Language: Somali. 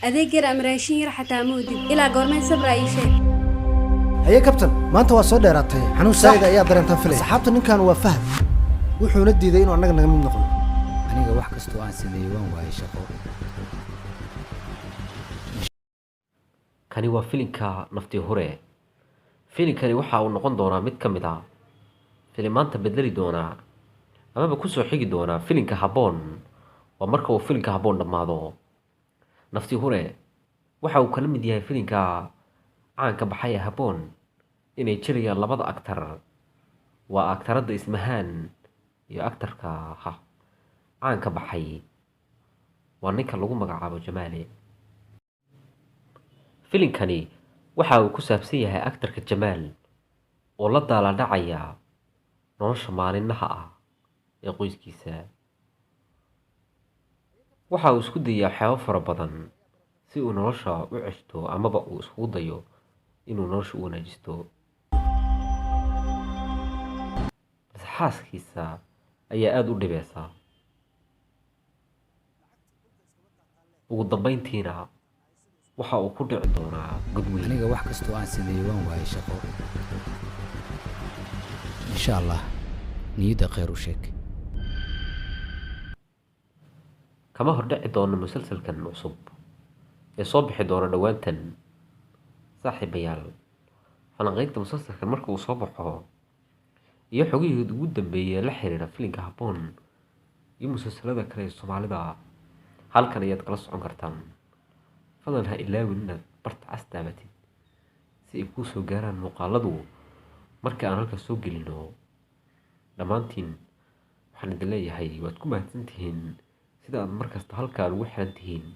adeeg yar ama raashin yar xataa ma wadid ilaa goormeen sabra ii sheeg. haye kabtan maanta waa soo dheeraatay xanuun saayida ayaa dareentan filay saxaabta ninkan waa fahad wuxuuna diiday inuu annaga naga mid noqdo aniga wax kastoo aan sameeyey waan waayay shaqo. kani waa filinka naftii hore. filinkani waxa uu noqon doonaa mid ka mid ah filimaanta bedeli doonaa amaba kusoo xigi doonaa filinka habboon. waa marka uu filinka habboon dhammaado. naftii hore waxa uu kala mid yahay filinka caanka baxay ee habboon inay jirayaan labada aktar. waa aktaradda ismahaan iyo aktarka caanka baxay waa ninka lagu magacaabo jamaale. filinkani waxa uu ku saabsan yahay aktarka jamaal oo la daaladhacaya nolosha maalinlaha ah ee qoyskiisa. waxa uu isku dayaa waxyaabo fara badan si uu nolosha u ceshto amaba uu iskugu dayo inuu nolosha u wanaajisto. balse xaaskiisa ayaa aada u dhibeysa. ugu dambeyntiina waxa uu ku dhici doonaa gudweyn. aniga wax kastoo aan sameeyey waan waayay shaqo. insha allah niyadda khayr u sheeg. kama hordhici doono musalsalkan cusub ee soo bixi doona dhowaantan. saaxiibayaal, falanqaynta musalsalkan marka uu soo baxo iyo xogihii ugu dambeeyay la xiriira filinka habboon iyo musalsalada kale ee soomaalida halkan ayaad kala socon kartaan. fadlan ha ilaawin inaad barta cas daabatid si ay kuu soo gaaraan muuqaaladu marka aan halkaas soo gelino. dhammaantiin waxaan idin leeyahay waad ku mahadsantihiin sida aad markasta halkaan ugu xiran tihiin.